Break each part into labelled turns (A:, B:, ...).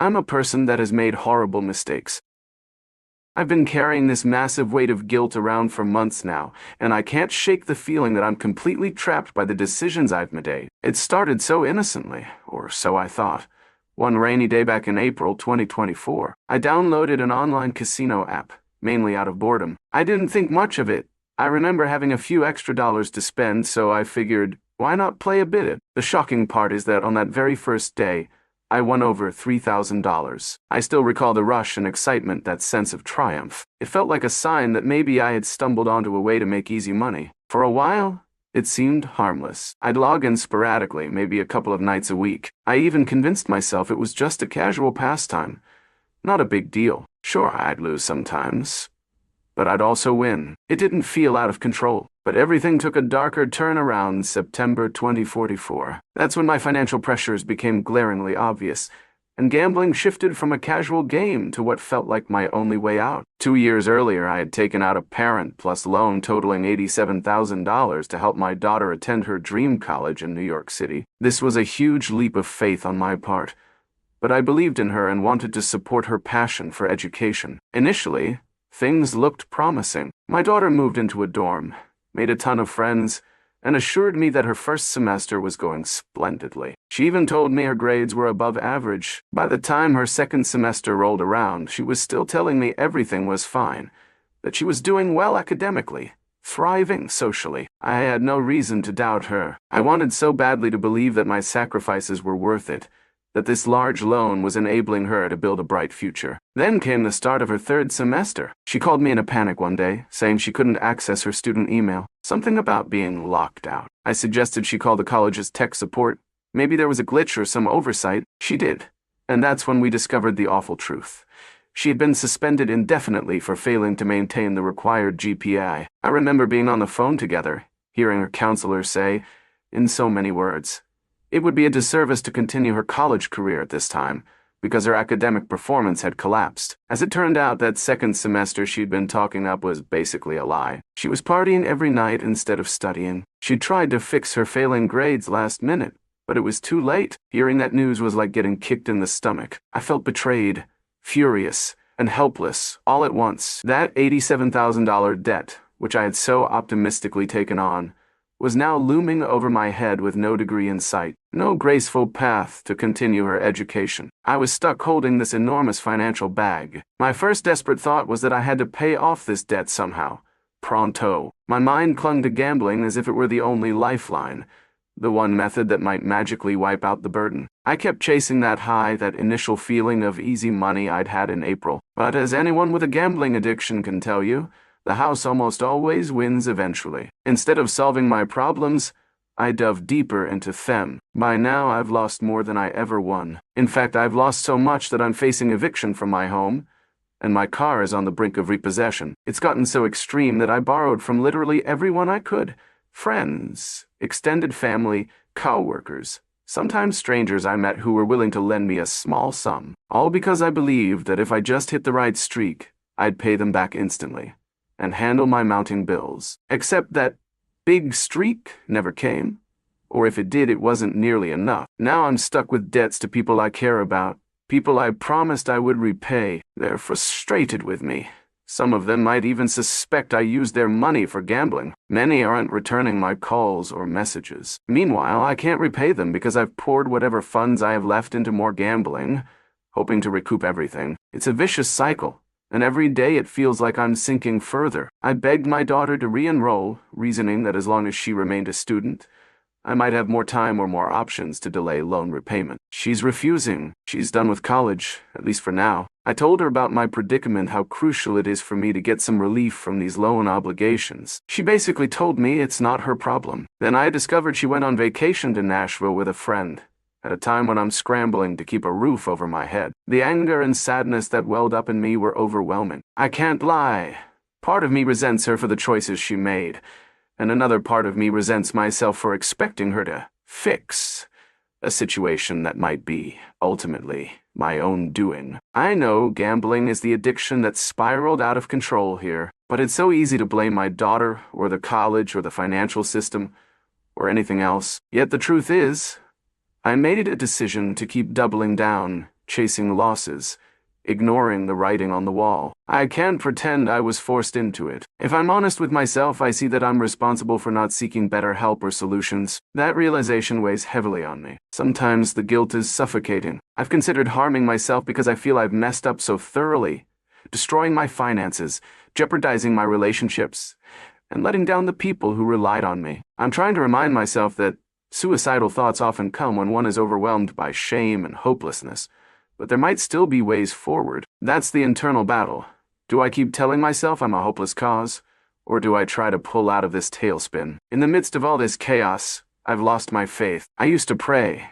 A: I'm a person that has made horrible mistakes. I've been carrying this massive weight of guilt around for months now, and I can't shake the feeling that I'm completely trapped by the decisions I've made. It started so innocently, or so I thought. One rainy day back in April 2024, I downloaded an online casino app, mainly out of boredom. I didn't think much of it. I remember having a few extra dollars to spend, so I figured, why not play a bit? The shocking part is that on that very first day, I won over $3,000. I still recall the rush and excitement, that sense of triumph. It felt like a sign that maybe I had stumbled onto a way to make easy money. For a while, it seemed harmless. I'd log in sporadically, maybe a couple of nights a week. I even convinced myself it was just a casual pastime. Not a big deal. Sure, I'd lose sometimes, but I'd also win. It didn't feel out of control. But everything took a darker turn around September 2044. That's when my financial pressures became glaringly obvious, and gambling shifted from a casual game to what felt like my only way out. 2 years earlier, I had taken out a parent plus loan totaling $87,000 to help my daughter attend her dream college in New York City. This was a huge leap of faith on my part, but I believed in her and wanted to support her passion for education. Initially, things looked promising. My daughter moved into a dorm, made a ton of friends, and assured me that her first semester was going splendidly. She even told me her grades were above average. By the time her second semester rolled around, she was still telling me everything was fine, that she was doing well academically, thriving socially. I had no reason to doubt her. I wanted so badly to believe that my sacrifices were worth it, that this large loan was enabling her to build a bright future. Then came the start of her third semester. She called me in a panic one day, saying she couldn't access her student email. Something about being locked out. I suggested she call the college's tech support. Maybe there was a glitch or some oversight. She did. And that's when we discovered the awful truth. She had been suspended indefinitely for failing to maintain the required GPA. I remember being on the phone together, hearing her counselor say, in so many words, it would be a disservice to continue her college career at this time, because her academic performance had collapsed. As it turned out, that second semester she'd been talking up was basically a lie. She was partying every night instead of studying. She'd tried to fix her failing grades last minute, but it was too late. Hearing that news was like getting kicked in the stomach. I felt betrayed, furious, and helpless, all at once. That $87,000 debt, which I had so optimistically taken on, was now looming over my head with no degree in sight, no graceful path to continue her education. I was stuck holding this enormous financial bag. My first desperate thought was that I had to pay off this debt somehow, pronto. My mind clung to gambling as if it were the only lifeline, the one method that might magically wipe out the burden. I kept chasing that high, that initial feeling of easy money I'd had in April. But as anyone with a gambling addiction can tell you, the house almost always wins eventually. Instead of solving my problems, I dove deeper into them. By now, I've lost more than I ever won. In fact, I've lost so much that I'm facing eviction from my home, and my car is on the brink of repossession. It's gotten so extreme that I borrowed from literally everyone I could. Friends, extended family, co-workers, sometimes strangers I met who were willing to lend me a small sum, all because I believed that if I just hit the right streak, I'd pay them back instantly and handle my mounting bills. Except that big streak never came, or if it did, it wasn't nearly enough. Now I'm stuck with debts to people I care about, people I promised I would repay. They're frustrated with me. Some of them might even suspect I used their money for gambling. Many aren't returning my calls or messages. Meanwhile, I can't repay them because I've poured whatever funds I have left into more gambling, hoping to recoup everything. It's a vicious cycle, and every day it feels like I'm sinking further. I begged my daughter to re-enroll, reasoning that as long as she remained a student, I might have more time or more options to delay loan repayment. She's refusing. She's done with college, at least for now. I told her about my predicament, how crucial it is for me to get some relief from these loan obligations. She basically told me it's not her problem. Then I discovered she went on vacation to Nashville with a friend, at a time when I'm scrambling to keep a roof over my head. The anger and sadness that welled up in me were overwhelming. I can't lie. Part of me resents her for the choices she made, and another part of me resents myself for expecting her to fix a situation that might be, ultimately, my own doing. I know gambling is the addiction that spiraled out of control here, but it's so easy to blame my daughter, or the college, or the financial system, or anything else. Yet the truth is, I made it a decision to keep doubling down, chasing losses, ignoring the writing on the wall. I can't pretend I was forced into it. If I'm honest with myself, I see that I'm responsible for not seeking better help or solutions. That realization weighs heavily on me. Sometimes the guilt is suffocating. I've considered harming myself because I feel I've messed up so thoroughly, destroying my finances, jeopardizing my relationships, and letting down the people who relied on me. I'm trying to remind myself that suicidal thoughts often come when one is overwhelmed by shame and hopelessness. But there might still be ways forward. That's the internal battle. Do I keep telling myself I'm a hopeless cause? Or do I try to pull out of this tailspin? In the midst of all this chaos, I've lost my faith. I used to pray,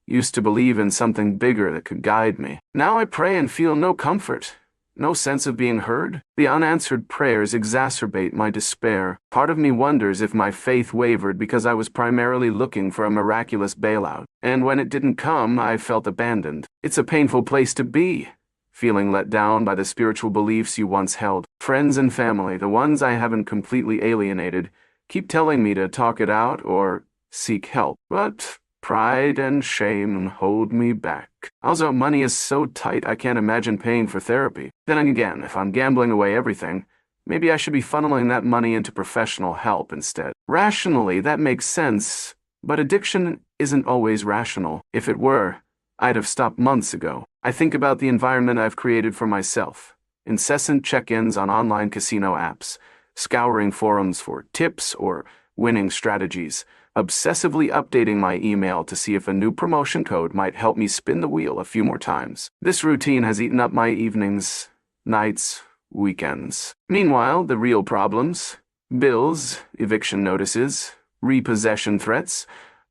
A: used to believe in something bigger that could guide me. Now I pray and feel no comfort, no sense of being heard. The unanswered prayers exacerbate my despair. Part of me wonders if my faith wavered because I was primarily looking for a miraculous bailout. And when it didn't come, I felt abandoned. It's a painful place to be, feeling let down by the spiritual beliefs you once held. Friends and family, the ones I haven't completely alienated, keep telling me to talk it out or seek help. But pride and shame hold me back. Also, money is so tight I can't imagine paying for therapy. Then again, if I'm gambling away everything, maybe I should be funneling that money into professional help instead. Rationally, that makes sense, but addiction isn't always rational. If it were, I'd have stopped months ago. I think about the environment I've created for myself. Incessant check-ins on online casino apps, scouring forums for tips or winning strategies, obsessively updating my email to see if a new promotion code might help me spin the wheel a few more times. This routine has eaten up my evenings, nights, weekends. Meanwhile, the real problems, bills, eviction notices, repossession threats,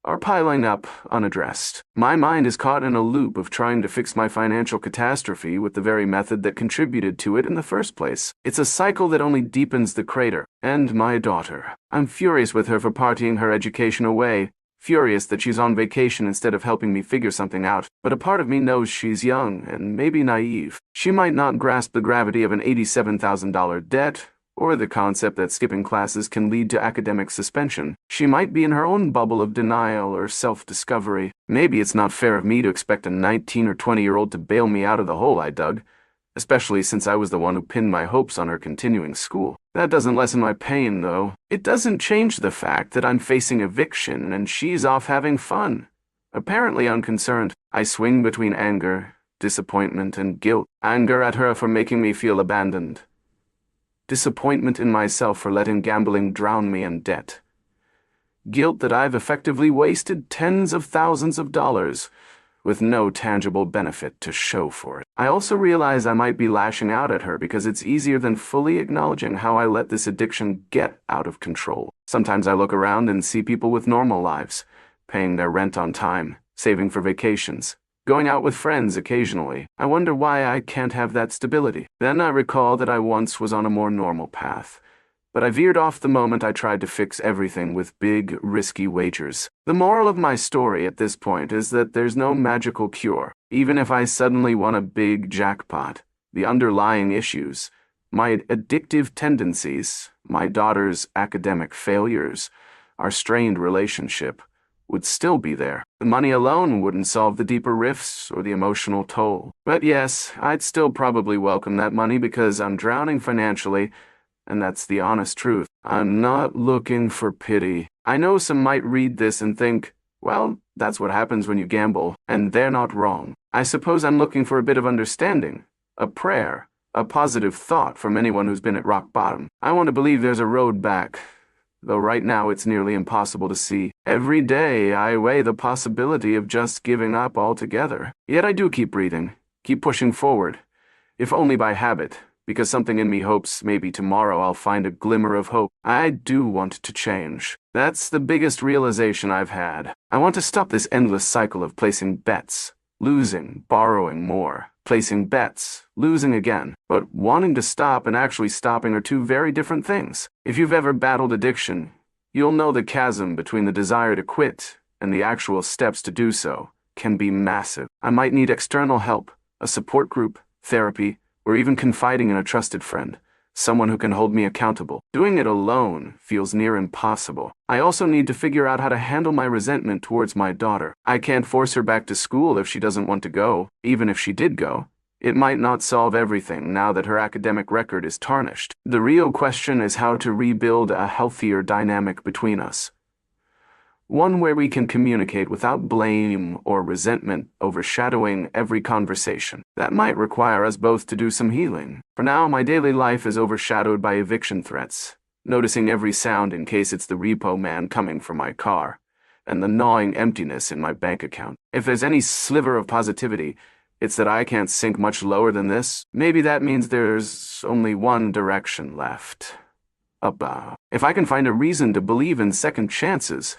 A: are piling up unaddressed. My mind is caught in a loop of trying to fix my financial catastrophe with the very method that contributed to it in the first place. It's a cycle that only deepens the crater. And my daughter. I'm furious with her for partying her education away, furious that she's on vacation instead of helping me figure something out. But a part of me knows she's young and maybe naive. She might not grasp the gravity of an $87,000 debt, or the concept that skipping classes can lead to academic suspension. She might be in her own bubble of denial or self-discovery. Maybe it's not fair of me to expect a 19 or 20-year-old to bail me out of the hole I dug, especially since I was the one who pinned my hopes on her continuing school. That doesn't lessen my pain, though. It doesn't change the fact that I'm facing eviction and she's off having fun, apparently unconcerned. I swing between anger, disappointment, and guilt. Anger at her for making me feel abandoned. Disappointment in myself for letting gambling drown me in debt. Guilt that I've effectively wasted tens of thousands of dollars with no tangible benefit to show for it. I also realize I might be lashing out at her because it's easier than fully acknowledging how I let this addiction get out of control. Sometimes I look around and see people with normal lives, paying their rent on time, saving for vacations, going out with friends occasionally. I wonder why I can't have that stability. Then I recall that I once was on a more normal path, but I veered off the moment I tried to fix everything with big, risky wagers. The moral of my story at this point is that there's no magical cure. Even if I suddenly won a big jackpot, the underlying issues, my addictive tendencies, my daughter's academic failures, our strained relationship, would still be there. The money alone wouldn't solve the deeper rifts or the emotional toll. But yes, I'd still probably welcome that money because I'm drowning financially, and that's the honest truth. I'm not looking for pity. I know some might read this and think, well, that's what happens when you gamble, and they're not wrong. I suppose I'm looking for a bit of understanding, a prayer, a positive thought from anyone who's been at rock bottom. I want to believe there's a road back, though right now it's nearly impossible to see. Every day I weigh the possibility of just giving up altogether. Yet I do keep breathing, keep pushing forward, if only by habit, because something in me hopes maybe tomorrow I'll find a glimmer of hope. I do want to change. That's the biggest realization I've had. I want to stop this endless cycle of placing bets, losing, borrowing more, placing bets, losing again. But wanting to stop and actually stopping are two very different things. If you've ever battled addiction, you'll know the chasm between the desire to quit and the actual steps to do so can be massive. I might need external help, a support group, therapy, or even confiding in a trusted friend. someone who can hold me accountable. Doing it alone feels near impossible. I also need to figure out how to handle my resentment towards my daughter. I can't force her back to school if she doesn't want to go. Even if she did go, it might not solve everything now that her academic record is tarnished. The real question is how to rebuild a healthier dynamic between us. One where we can communicate without blame or resentment overshadowing every conversation. That might require us both to do some healing. For now, my daily life is overshadowed by eviction threats, noticing every sound in case it's the repo man coming for my car, and the gnawing emptiness in my bank account. If there's any sliver of positivity, it's that I can't sink much lower than this. Maybe that means there's only one direction left. Up. If I can find a reason to believe in second chances,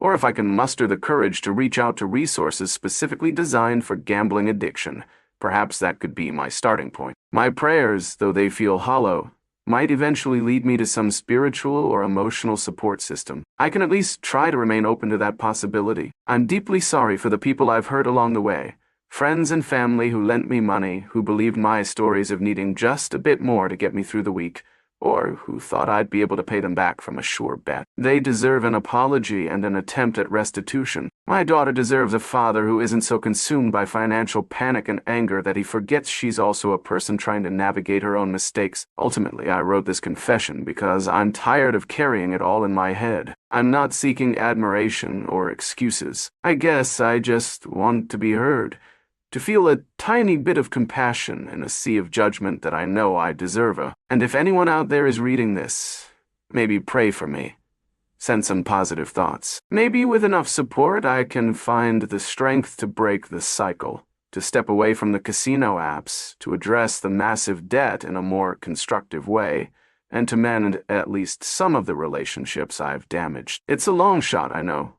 A: or if I can muster the courage to reach out to resources specifically designed for gambling addiction, perhaps that could be my starting point. My prayers, though they feel hollow, might eventually lead me to some spiritual or emotional support system. I can at least try to remain open to that possibility. I'm deeply sorry for the people I've hurt along the way. Friends and family who lent me money, who believed my stories of needing just a bit more to get me through the week, or who thought I'd be able to pay them back from a sure bet. They deserve an apology and an attempt at restitution. My daughter deserves a father who isn't so consumed by financial panic and anger that he forgets she's also a person trying to navigate her own mistakes. Ultimately, I wrote this confession because I'm tired of carrying it all in my head. I'm not seeking admiration or excuses. I guess I just want to be heard, to feel a tiny bit of compassion in a sea of judgment that I know I deserve. And if anyone out there is reading this, maybe pray for me. Send some positive thoughts. Maybe with enough support I can find the strength to break the cycle, to step away from the casino apps, to address the massive debt in a more constructive way, and to mend at least some of the relationships I've damaged. It's a long shot, I know,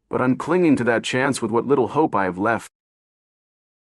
A: but I'm clinging to that chance with what little hope I have left.